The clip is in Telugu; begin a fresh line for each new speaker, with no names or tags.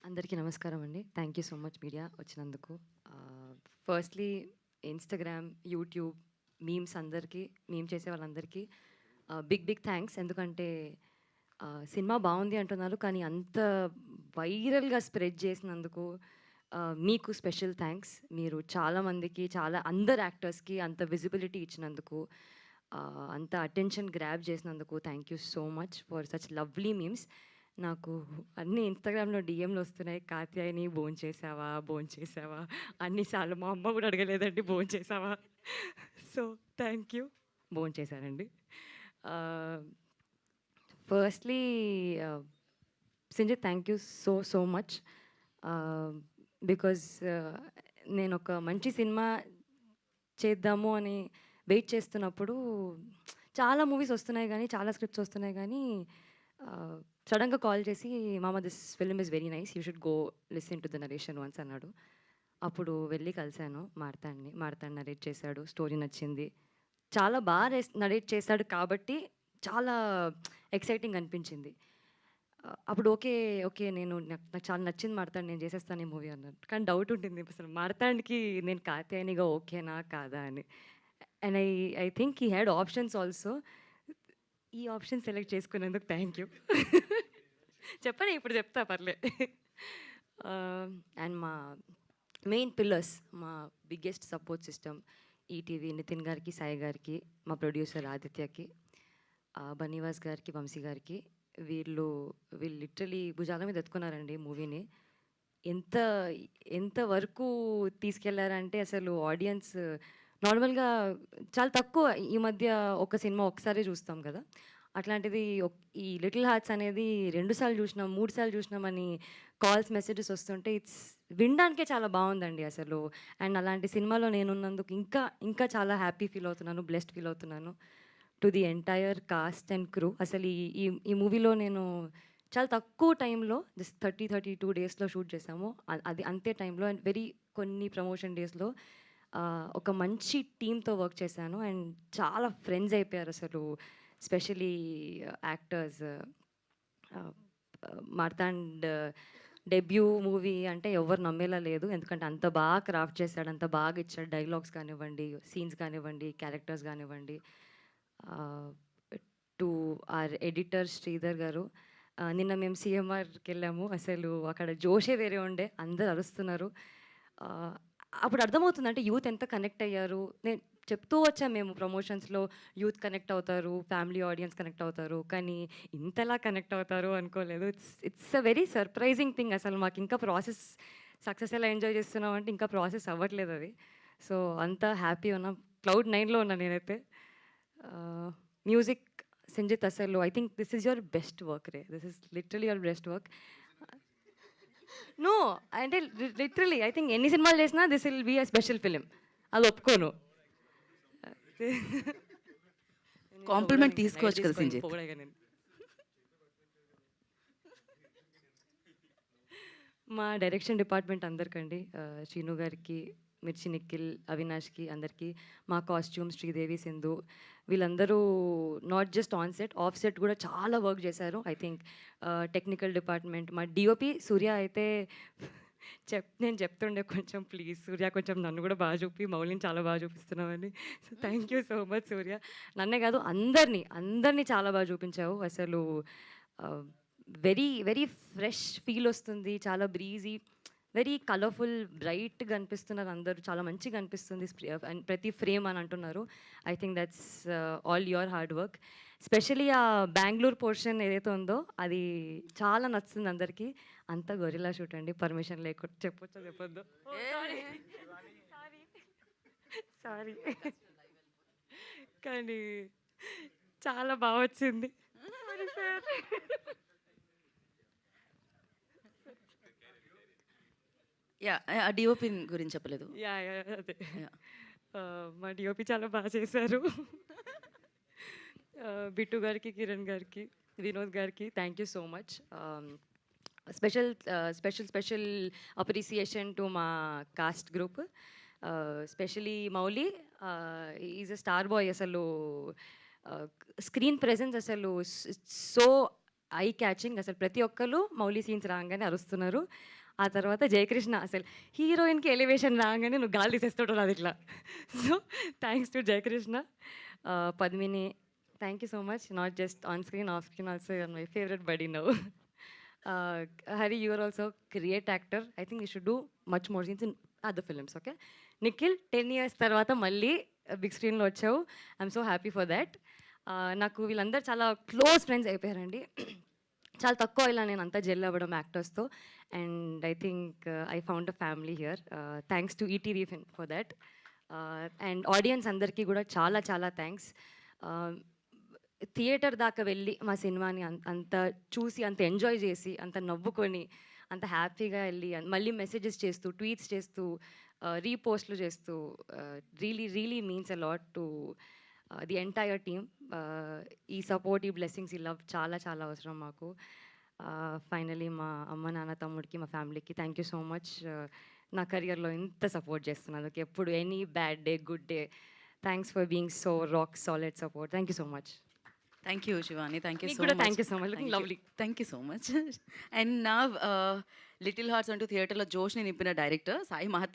అందరికీ నమస్కారం అండి. Thank you so much media వచ్చినందుకు. ఫస్ట్‌లీ ఇన్‌స్టాగ్రామ్, యూట్యూబ్, మీమ్స్ అందరికీ, మీమ్ చేసే వాళ్ళందరికీ బిగ్ థాంక్స్. ఎందుకంటే సినిమా బావుంది అంటున్నారు. కానీ అంత వైరల్‌గా స్ప్రెడ్ చేసినందుకు మీకు స్పెషల్ థాంక్స్. మీరు చాలా మందికి, అందరు యాక్టర్స్‌కి అంత విజిబిలిటీ ఇచ్చినందుకు, అంత అటెన్షన్ గ్రాబ్ చేసినందుకు thank you so much for such lovely memes. నాకు అన్నీ ఇన్‌స్టాగ్రామ్‌లో డీఎంలు వస్తున్నాయి. కాత్యాయని భోంచేసావా? భోంచేసావా? అన్ని సార్లు మా అమ్మ కూడా అడగలేదండి భోంచేసావా? So thank you. భోంచేశానండి. ఆహ్, firstly Sinjith thank you so much. Because నేనొక మంచి సినిమా చేద్దాము అని వెయిట్ చేస్తున్నప్పుడు చాలా మూవీస్ వస్తున్నాయి గానీ, చాలా స్క్రిప్ట్స్ వస్తున్నాయి గానీ, సడన్‌గా కాల్ చేసి, "మామ this film is very nice. You should go listen to the narration once" అన్నాడు. అప్పుడు వెళ్ళి కలిసాను మార్తాండ్‌ని. మార్తాండ్ నరేట్ చేశాడు. స్టోరీ నచ్చింది. చాలా నరేట్ చేశాడు కాబట్టి చాలా ఎక్సైటింగ్ అనిపించింది. అప్పుడు ఓకే. ఓకే. నాకు చాలా నచ్చింది మార్తాండ్. నేను చేసేస్తాను ఈ మూవీ అన్నాను. కానీ డౌట్ ఉంటుంది అసలు మార్తాండ్‌కి నేను కాత్యాయనిగా ఓకేనా? కాదా? అని. And I think he had options also. ఈ ఆప్షన్ సెలెక్ట్ చేసుకున్నందుకు థ్యాంక్ యూ. చెప్పనా? ఇప్పుడు చెప్తా పర్లే. అండ్ మా మెయిన్ పిల్లర్స్, మా biggest support system ETV Nitin గారికి, సాయి గారికి, మా ప్రొడ్యూసర్ ఆదిత్యకి, బనీవాస్ గారికి, వంశీ గారికి. వీళ్ళు లిటరలీ భుజాల మీద ఎత్తుకున్నారండి మూవీని. ఎంత ఎంత వరకు తీసుకెళ్లారంటే అసలు ఆడియన్స్ నార్మల్‌గా చాలా తక్కువ ఈ మధ్య ఒక సినిమా ఒక్కసారే చూస్తాం కదా! అట్లాంటిది ఈ 'లిటిల్ హార్ట్స్' అనేది 2 సార్లు చూసినాం, 3 సార్లు చూసినామని కాల్స్, మెసేజెస్ వస్తుంటే వినడానికే చాలా బావుందండి అసలు. అండ్ అలాంటి సినిమాలో నేనున్నందుకు ఇంకా చాలా హ్యాపీ ఫీల్ అవుతున్నాను. బ్లెస్డ్ ఫీల్ అవుతున్నాను. To the entire cost and crew. అసలు ఈ ఈ ఈ మూవీలో నేను చాలా తక్కువ టైంలో జస్ట్ 32 డేస్‌లో షూట్ చేశాము. అది అంతే టైంలో అండ్ కొన్ని ప్రమోషన్ డేస్‌లో ఒక మంచి టీమ్‌తో వర్క్ చేశాను. అండ్ చాలా ఫ్రెండ్స్ అయిపోయారు అసలు. Specially actors. ఆహ్, మార్తాండ్ డెబ్యూ మూవీ అంటే ఎవ్వరు నమ్మేలా లేదు. ఎందుకంటే అంత బాగా క్రాఫ్ట్ చేశాడు. అంత బాగా ఇచ్చాడు. డైలాగ్స్ కానివ్వండి, సీన్స్ కానివ్వండి, క్యారెక్టర్స్ కానివ్వండి. ఆహ్, టు ఎడిటర్ శ్రీధర్ గారు. నిన్న మేము సీఎంఆర్‌కెళ్ళాము. అసలు అక్కడ జోషే వేరే ఉండే. అందరూ అరుస్తున్నారు. ఆహ్, అప్పుడు అర్థమవుతుంది అంటే యూత్ ఎంత కనెక్ట్ అయ్యారు. నేను చెప్తూ వచ్చాం మేము ప్రమోషన్స్‌లో యూత్ కనెక్ట్ అవుతారు, ఫ్యామిలీ ఆడియన్స్ కనెక్ట్ అవుతారు. కానీ ఇంతలా కనెక్ట్ అవుతారు అనుకోలేదు. It's a very surprising thing. అసలు మాకింకా ప్రాసెస్ సక్సెస్ ఎలా ఎంజాయ్ చేస్తున్నాం అంటే ఇంకా ప్రాసెస్ అవ్వట్లేదు అది. సో, అంత హ్యాపీ ఉన్నాం. క్లౌడ్ 9లో ఉన్నా నేనైతే. మ్యూజిక్ సంజిత్ అసలు I think this is your best work రే. This is literally your best work. No అంటే లిటరల్లీ ఐ థింక్ ఎన్ని సినిమాలు చేసినా this will be a special film. అది ఒప్పుకోను.
కాంప్లిమెంట్ తీసుకోవచ్చు కదా సింజిత్.
పొగడగా నేను. మా డైరెక్షన్ డిపార్ట్మెంట్ అందరికండి, శ్రీను గారికి, మిర్చి నిఖిల్, అవినాష్‌కి అందరికీ, మా కాస్ట్యూమ్స్ శ్రీదేవి, సింధు వీళ్ళందరూ not just on set, of set కూడా చాలా వర్క్ చేశారు. ఐ థింక్ టెక్నికల్ డిపార్ట్మెంట్, మా డీఓపీ సూర్య అయితే నేను చెప్తుండే కొంచెం ప్లీజ్ సూర్య కొంచెం నన్ను కూడా బాగా చూపి, మౌలిని చాలా బాగా చూపిస్తున్నావని. So thank you so much Surya. నన్నే కాదు అందరినీ చాలా బాగా చూపించావు. అసలు వెరీ ఫ్రెష్ ఫీల్ వస్తుంది. చాలా బ్రీజీ, వెరీ కలర్ఫుల్, బ్రైట్‌గా అనిపిస్తున్నారు అందరూ. చాలా మంచిగా అనిపిస్తుంది. అండ్ ప్రతి ఫ్రేమ్ అని అంటున్నారు. I think that's all your hard work. Specially ఆ బెంగుళూరు పోర్షన్ ఏదైతే ఉందో అది చాలా నచ్చుతుంది అందరికీ. అంతా గొరిల్లా షూట్ అండి. పర్మిషన్ లేకుండా చెప్పొచ్చో చెప్పొద్దో? సారీ. సారీ. కానీ చాలా బాగా వచ్చింది. Sorry sir.
యాహ్! ఆ డీఓపీ గురించి చెప్పలేదు.
అదే.
యాహ్!
మా డీఓపీ చాలా బాగా చేశారు. బిట్టు గారికి, కిరణ్ గారికి, వినోద్ గారికి thank you so much. Special appreciation to మా cast group. Specially Mouli is a star boy. అసలు స్క్రీన్ ప్రెజెన్స్ అసలు సో ఐ క్యాచింగ్. అసలు ప్రతి ఒక్కరు మౌలి సీన్స్ రాగానే అరుస్తున్నారు. ఆ తర్వాత జయకృష్ణ అసలు హీరోయిన్‌కి ఎలివేషన్ రాగానే నువ్వు గాలి తీసేస్తాడు నాది ఇట్లా. So thanks to Jayakrishna. Padmini, thank you so much. Not just on screen, off screen also you are my favourite buddy now. Hari, you are also great actor. I think you should do much more scenes in other films, okay? Nikhil 10 years తర్వాత మళ్ళీ బిగ్ స్క్రీన్లో వచ్చావు. I'm so happy for that. నాకు వీళ్ళందరూ చాలా క్లోజ్ ఫ్రెండ్స్ అయిపోయారండి. చాలా తక్కువ ఇలా నేను అంతా జెల్ అవ్వడం యాక్టర్స్తో. And I think I found a family here. Thanks to ETV for that. And audience అందరికీ కూడా చాలా చాలా థ్యాంక్స్. థియేటర్ దాకా వెళ్ళి మా సినిమాని అంత చూసి, అంత ఎంజాయ్ చేసి, అంత నవ్వుకొని, అంత హ్యాపీగా వెళ్ళి మళ్ళీ మెసేజెస్ చేస్తూ, ట్వీట్స్ చేస్తూ, రీపోస్ట్లు చేస్తూ, really really means a lot to the entire team. ఈ సపోర్ట్, ఈ బ్లెస్సింగ్స్, ఈ లవ్ చాలా చాలా అవసరం మాకు. ఫైనలీ మా అమ్మ, నాన్న, తమ్ముడికి, మా ఫ్యామిలీకి థ్యాంక్ యూ సో మచ్. నా కెరియర్లో ఇంత సపోర్ట్ చేస్తున్నందుకు. ఎప్పుడు any bad day, good day, thanks for being so rock solid support. Thank you so much.
Thank you Shivani, thank you
మీకు
సో
కూడా
much.
Thank you so much. Looking lovely.
Thank you so much. And నా లిటిల్ హార్ట్స్ అంటూ థియేటర్లో జోష్ని నింపిన డైరెక్టర్ సాయి మహత్త